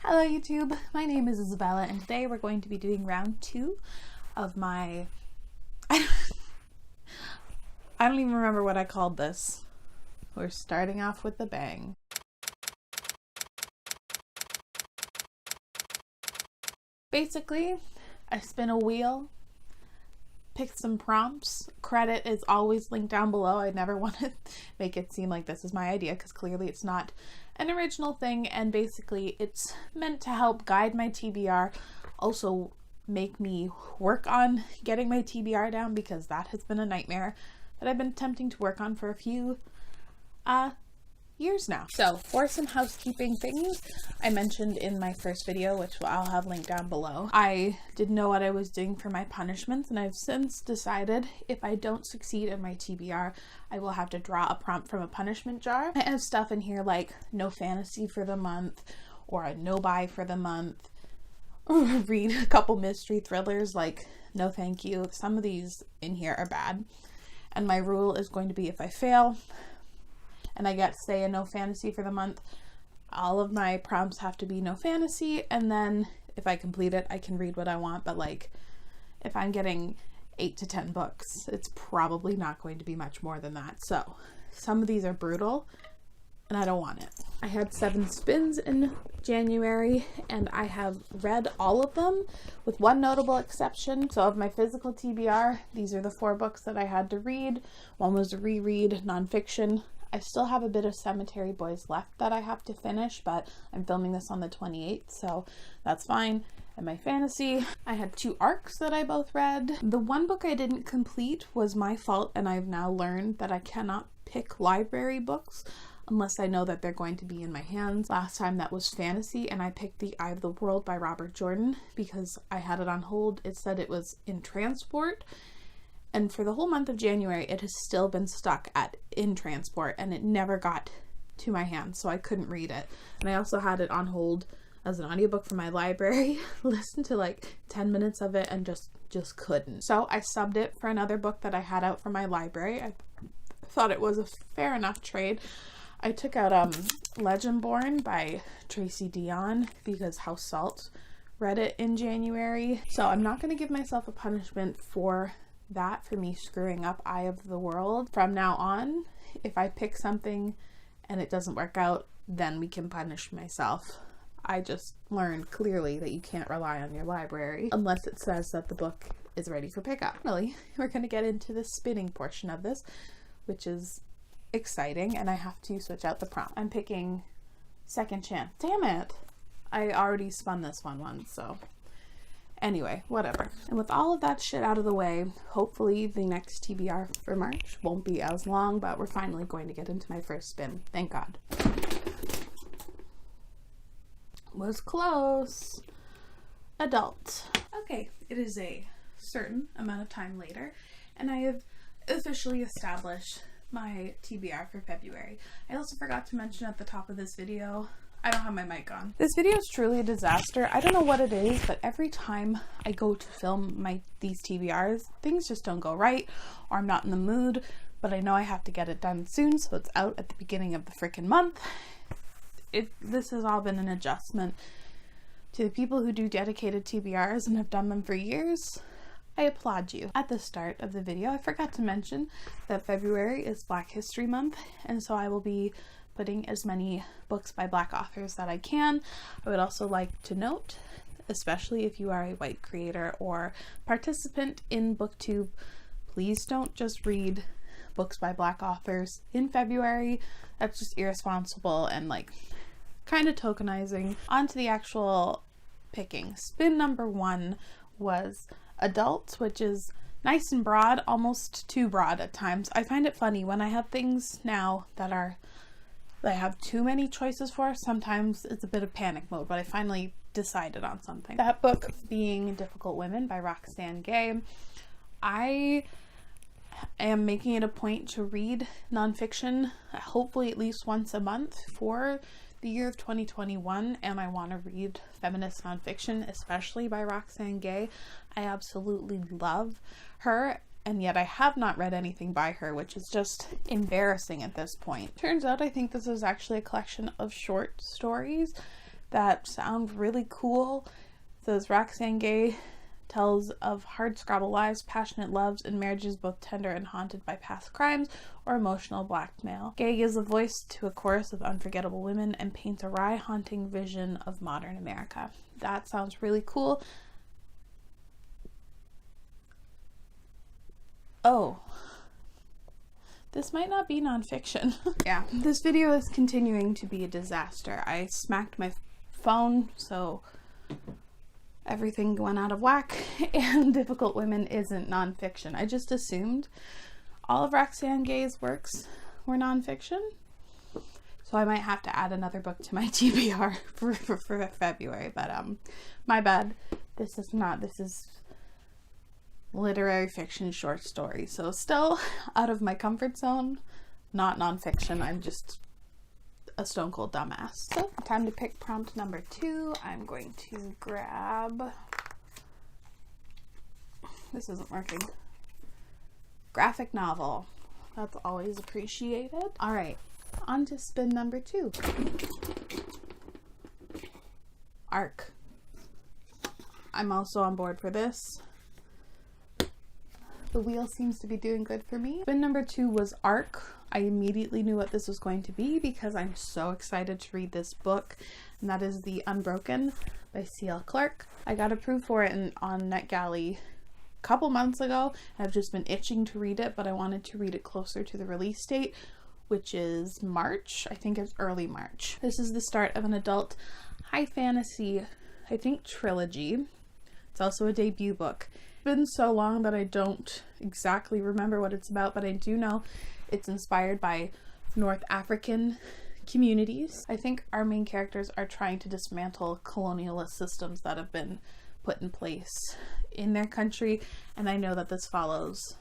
Hello YouTube, my name is Isabella and today we're going to be doing round 2 of my, I don't even remember what I called this. We're starting off with a bang. Basically, I spin a wheel, pick some prompts. Credit is always linked down below. I never want to make it seem like this is my idea because clearly it's not an original thing, and basically it's meant to help guide my TBR, also make me work on getting my TBR down because that has been a nightmare that I've been attempting to work on for a few years now. So for some housekeeping things I mentioned in my first video, which I'll have linked down below, I didn't know what I was doing for my punishments, and I've since decided if I don't succeed in my TBR, I will have to draw a prompt from a punishment jar. I have stuff in here like no fantasy for the month, or a no buy for the month, or read a couple mystery thrillers, like no thank you. Some of these in here are bad, and my rule is going to be if I fail and I get, say, a no fantasy for the month, all of my prompts have to be no fantasy, and then if I complete it, I can read what I want. But like, if I'm getting 8 to 10 books, it's probably not going to be much more than that. So some of these are brutal, and I don't want it. I had 7 spins in January, and I have read all of them with one notable exception. So of my physical TBR, these are the 4 books that I had to read. One was a reread, nonfiction. I still have a bit of Cemetery Boys left that I have to finish, but I'm filming this on the 28th, so that's fine. And my fantasy, I had 2 arcs that I both read. The one book I didn't complete was my fault, and I've now learned that I cannot pick library books unless I know that they're going to be in my hands. Last time that was fantasy, and I picked The Eye of the World by Robert Jordan because I had it on hold. It said it was in transport, and for the whole month of January, it has still been stuck in transport, and it never got to my hands, so I couldn't read it. And I also had it on hold as an audiobook from my library. Listened to like 10 minutes of it and just couldn't. So I subbed it for another book that I had out from my library. I thought it was a fair enough trade. I took out Legendborn by Tracy Dion because House Salt read it in January. So I'm not going to give myself a punishment for that, for me screwing up Eye of the World. From now on, if I pick something and it doesn't work out, then we can punish myself. I just learned clearly that you can't rely on your library unless it says that the book is ready for pickup. Really, we're going to get into the spinning portion of this, which is exciting, and I have to switch out the prompt. I'm picking Second Chance. Damn it! I already spun this one once, so anyway, whatever. And with all of that shit out of the way, hopefully the next TBR for March won't be as long, but we're finally going to get into my first spin. Thank God. Was close. Adult. Okay, it is a certain amount of time later, and I have officially established my TBR for February. I also forgot to mention at the top of this video, I don't have my mic on. This video is truly a disaster. I don't know what it is, but every time I go to film these TBRs, things just don't go right, or I'm not in the mood, but I know I have to get it done soon, so it's out at the beginning of the freaking month. This has all been an adjustment. To the people who do dedicated TBRs and have done them for years, I applaud you. At the start of the video, I forgot to mention that February is Black History Month, and so I will be putting as many books by Black authors that I can. I would also like to note, especially if you are a white creator or participant in BookTube, please don't just read books by Black authors in February. That's just irresponsible and like kind of tokenizing. On to the actual picking. Spin number 1 was Adults, which is nice and broad, almost too broad at times. I find it funny when I have things now that I have too many choices for. Sometimes it's a bit of panic mode, but I finally decided on something. That book being Difficult Women by Roxane Gay. I am making it a point to read nonfiction, hopefully at least once a month for the year of 2021, and I want to read feminist nonfiction, especially by Roxane Gay. I absolutely love her, and yet I have not read anything by her, which is just embarrassing at this point. Turns out I think this is actually a collection of short stories that sound really cool. It says Roxane Gay tells of hardscrabble lives, passionate loves, and marriages both tender and haunted by past crimes or emotional blackmail. Gay gives a voice to a chorus of unforgettable women and paints a wry, haunting vision of modern America. That sounds really cool. Oh, this might not be nonfiction. Yeah, this video is continuing to be a disaster. I smacked my phone, so everything went out of whack, and Difficult Women isn't nonfiction. I just assumed all of Roxane Gay's works were nonfiction, so I might have to add another book to my TBR for February, but my bad. This is literary fiction short story, so still out of my comfort zone, not nonfiction. I'm just a stone cold dumbass. So time to pick prompt number 2. I'm going to grab, this isn't working, graphic novel. That's always appreciated. All right, on to spin number 2. Arc. I'm also on board for this. The wheel seems to be doing good for me. Spin number 2 was Arc. I immediately knew what this was going to be because I'm so excited to read this book, and that is The Unbroken by C.L. Clarke. I got approved for it on NetGalley a couple months ago. I've just been itching to read it, but I wanted to read it closer to the release date, which is March. I think it's early March. This is the start of an adult high fantasy, I think, trilogy. It's also a debut book. It's been so long that I don't exactly remember what it's about, but I do know it's inspired by North African communities. I think our main characters are trying to dismantle colonialist systems that have been put in place in their country, and I know that this follows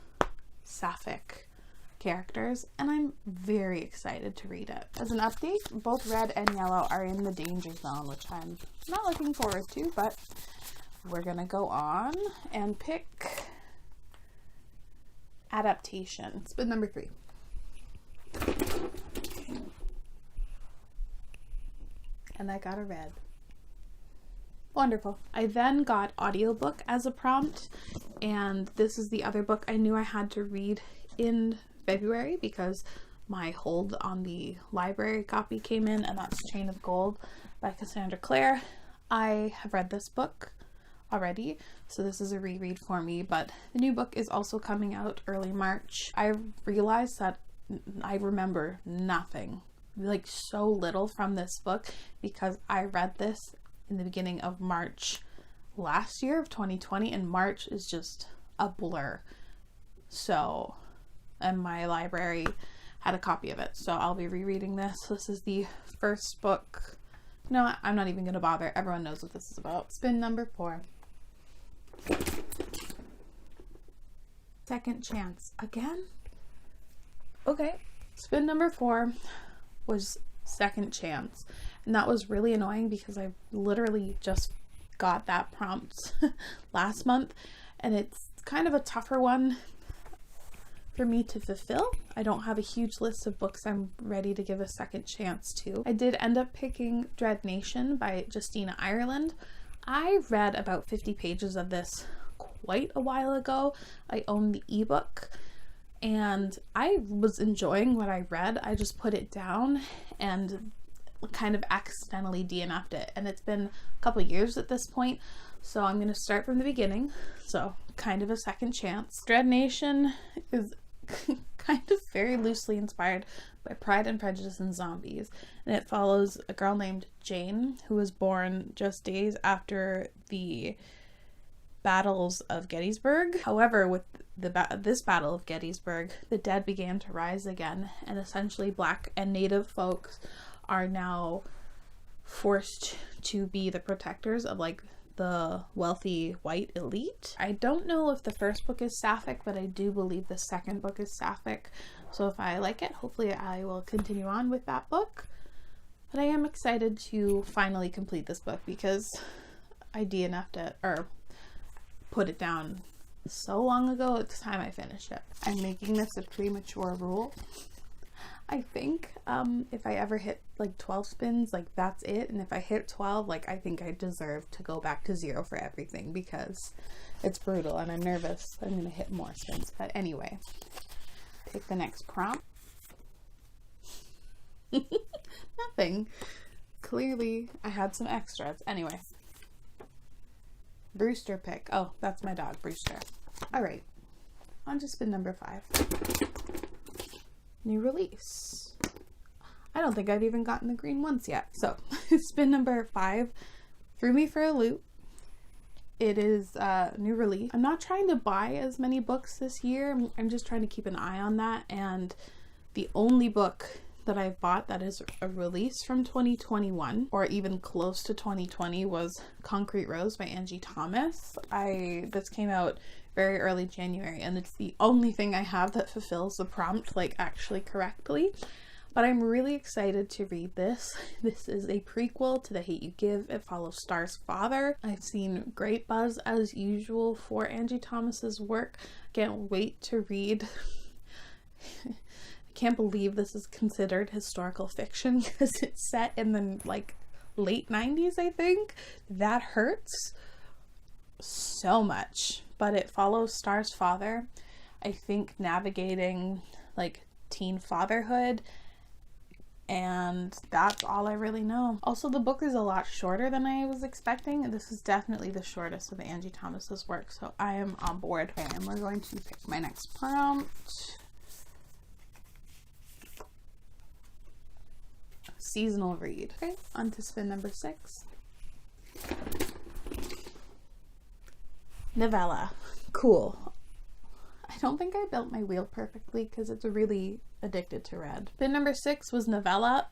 sapphic characters, and I'm very excited to read it. As an update, both Red and Yellow are in the danger zone, which I'm not looking forward to, but we're gonna go on and pick adaptation. Spin number 3. And I got a red. Wonderful. I then got audiobook as a prompt, and this is the other book I knew I had to read in February because my hold on the library copy came in, and that's Chain of Gold by Cassandra Clare. I have read this book already, so this is a reread for me, but the new book is also coming out early March. I realized that I remember nothing, like so little from this book, because I read this in the beginning of March last year of 2020, and March is just a blur. So, and my library had a copy of it, so I'll be rereading this. This is the first book. No, I'm not even gonna bother. Everyone knows what this is about. Spin number 4. Second Chance. Again? Okay. Spin number 4 was Second Chance, and that was really annoying because I literally just got that prompt last month, and it's kind of a tougher one for me to fulfill. I don't have a huge list of books I'm ready to give a second chance to. I did end up picking Dread Nation by Justina Ireland. I read about 50 pages of this quite a while ago. I own the ebook, and I was enjoying what I read. I just put it down and kind of accidentally DNF'd it, and it's been a couple years at this point, so I'm going to start from the beginning. So kind of a second chance. Dread Nation is kind of very loosely inspired by Pride and Prejudice and zombies, and it follows a girl named Jane who was born just days after the battles of Gettysburg. However, with this battle of Gettysburg, the dead began to rise again, and essentially Black and Native folks are now forced to be the protectors of like the wealthy white elite. I don't know if the first book is sapphic, but I do believe the second book is sapphic. So if I like it, hopefully I will continue on with that book. But I am excited to finally complete this book because I DNF'd it, or put it down so long ago. It's time I finish it. I'm making this a premature rule. I think if I ever hit like 12 spins, like that's it. And if I hit 12, like I think I deserve to go back to 0 for everything, because it's brutal and I'm nervous I'm gonna hit more spins. But anyway, pick the next prompt. Nothing. Clearly I had some extras. Anyway, Brewster pick. Oh, that's my dog, Brewster. All right, on to spin number 5. New release. I don't think I've even gotten the green once yet. So spin number 5 threw me for a loop. It is a new release. I'm not trying to buy as many books this year. I'm just trying to keep an eye on that. And the only book that I've bought that is a release from 2021 or even close to 2020 was Concrete Rose by Angie Thomas. This came out very early January, and it's the only thing I have that fulfills the prompt like actually correctly. But I'm really excited to read this. This is a prequel to The Hate You Give. It follows Star's father. I've seen great buzz as usual for Angie Thomas's work. Can't wait to read. I can't believe this is considered historical fiction because it's set in the like late 90s, I think. That hurts so much. But it follows Star's father, I think, navigating like teen fatherhood, and that's all I really know. Also, the book is a lot shorter than I was expecting. This is definitely the shortest of Angie Thomas's work, so I am on board. Okay, and we're going to pick my next prompt. Seasonal read. Okay, on to spin number 6. Novella. Cool. I don't think I built my wheel perfectly because it's really addicted to red. Spin number 6 was Novella.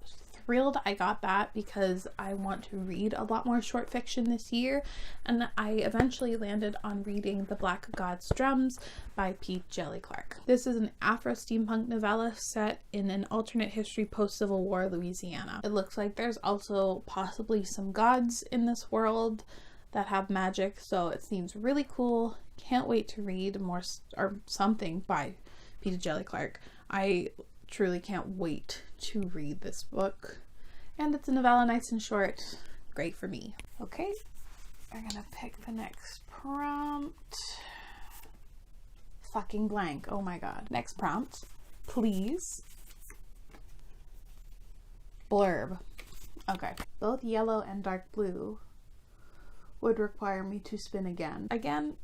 Thrilled I got that because I want to read a lot more short fiction this year, and I eventually landed on reading The Black God's Drums by Pete Jelly Clark. This is an Afro-steampunk novella set in an alternate history post-Civil War Louisiana. It looks like there's also possibly some gods in this world that have magic, so it seems really cool. Can't wait to read more or something by Peter Jelly Clark. I truly can't wait to read this book, and it's a novella, nice and short, great for me. Okay, I'm gonna pick the next prompt. Fucking blank, oh my god. Next prompt, please. Blurb. Okay, both yellow and dark blue would require me to spin again. Again?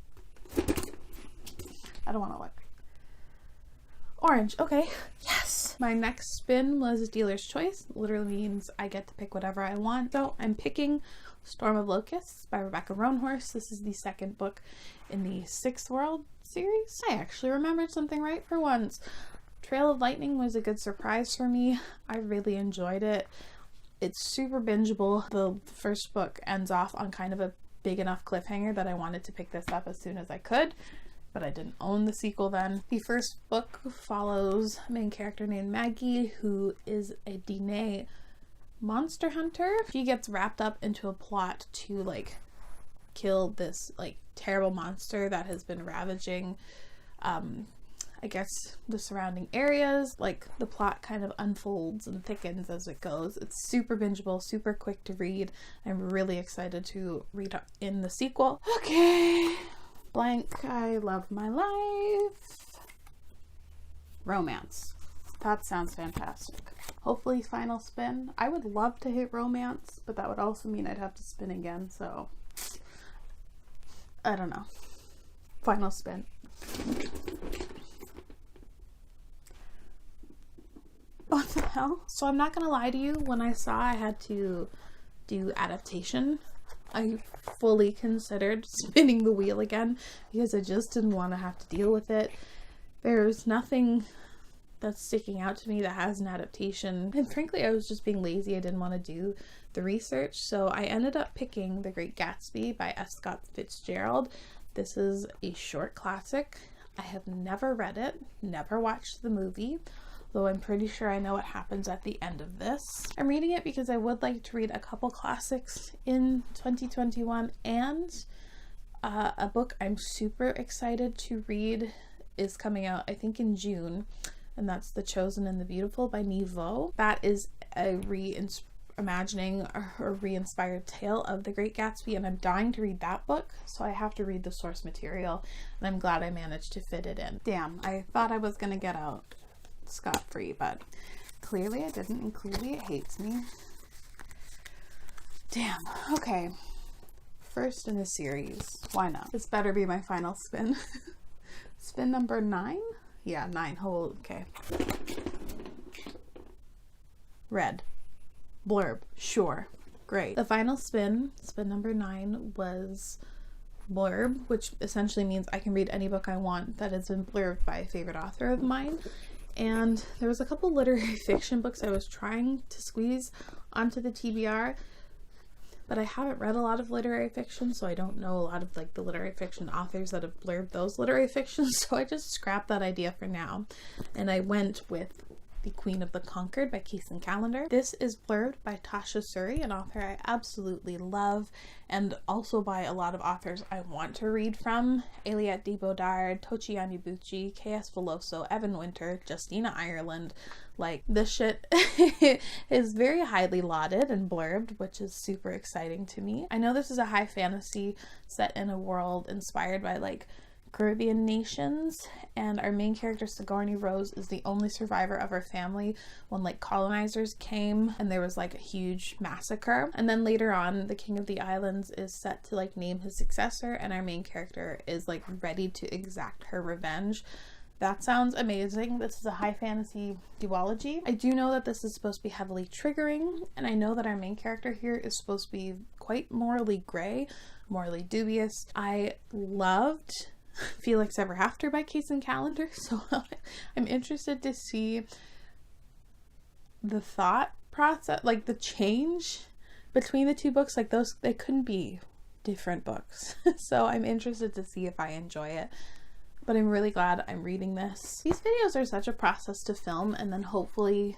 I don't want to look. Orange. Okay. Yes! My next spin was dealer's choice. Literally means I get to pick whatever I want. So I'm picking Storm of Locusts by Rebecca Roanhorse. This is the second book in the Sixth World series. I actually remembered something right for once. Trail of Lightning was a good surprise for me. I really enjoyed it. It's super bingeable. The first book ends off on kind of a big enough cliffhanger that I wanted to pick this up as soon as I could, but I didn't own the sequel then. The first book follows a main character named Maggie, who is a Diné monster hunter. She gets wrapped up into a plot to like kill this like terrible monster that has been ravaging I guess the surrounding areas. Like the plot kind of unfolds and thickens as it goes. It's super bingeable, super quick to read. I'm really excited to read in the sequel. Okay, blank. I love my life. Romance. That sounds fantastic. Hopefully final spin. I would love to hit romance, but that would also mean I'd have to spin again, so I don't know. Final spin. What the hell? So I'm not gonna lie to you, when I saw I had to do adaptation, I fully considered spinning the wheel again because I just didn't want to have to deal with it. There's nothing that's sticking out to me that has an adaptation, and frankly I was just being lazy. I didn't want to do the research, so I ended up picking The Great Gatsby by F. Scott Fitzgerald. This is a short classic. I have never read it, never watched the movie, though I'm pretty sure I know what happens at the end of this. I'm reading it because I would like to read a couple classics in 2021, and a book I'm super excited to read is coming out, I think in June. and that's The Chosen and the Beautiful by Niveau. That is a reimagining or re-inspired tale of The Great Gatsby, and I'm dying to read that book, so I have to read the source material, and I'm glad I managed to fit it in. Damn, I thought I was gonna get out scot-free, but clearly I didn't, and clearly it hates me. Damn. Okay. First in the series. Why not? This better be my final spin. Spin number 9? Yeah, 9. Okay. Red. Blurb. Sure. Great. The final spin number 9, was blurb, which essentially means I can read any book I want that has been blurbed by a favorite author of mine. And there was a couple literary fiction books I was trying to squeeze onto the TBR, but I haven't read a lot of literary fiction, so I don't know a lot of like the literary fiction authors that have blurbed those literary fictions, so I just scrapped that idea for now. And I went with The Queen of the Conquered by Kacen Callender. This is blurbed by Tasha Suri, an author I absolutely love, and also by a lot of authors I want to read from. Aliette de Bodard, Tochi Onyebuchi, K.S. Veloso, Evan Winter, Justina Ireland. Like, this shit is very highly lauded and blurbed, which is super exciting to me. I know this is a high fantasy set in a world inspired by like Caribbean nations, and our main character Sigourney Rose is the only survivor of her family when like colonizers came and there was like a huge massacre. And then later on, the king of the islands is set to like name his successor, and our main character is like ready to exact her revenge. That sounds amazing. This is a high fantasy duology. I do know that this is supposed to be heavily triggering, and I know that our main character here is supposed to be quite morally gray, morally dubious. I loved Felix Ever After by Kacen Callender, so I'm interested to see the thought process, like the change between the two books. Like those, they couldn't be different books. So I'm interested to see if I enjoy it. But I'm really glad I'm reading this. These videos are such a process to film, and then hopefully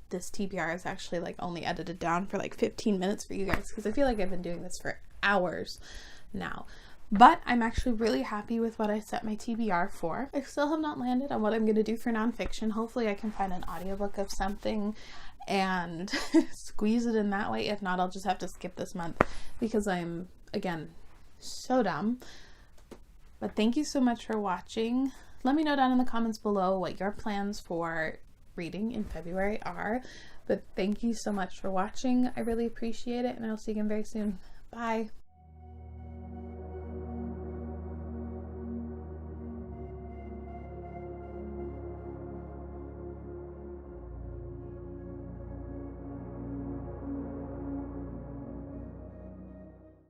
this TBR is actually like only edited down for like 15 minutes for you guys, because I feel like I've been doing this for hours now. But I'm actually really happy with what I set my TBR for. I still have not landed on what I'm going to do for nonfiction. Hopefully I can find an audiobook of something and squeeze it in that way. If not, I'll just have to skip this month because I'm, again, so dumb. But thank you so much for watching. Let me know down in the comments below what your plans for reading in February are. But thank you so much for watching. I really appreciate it, and I'll see you again very soon. Bye.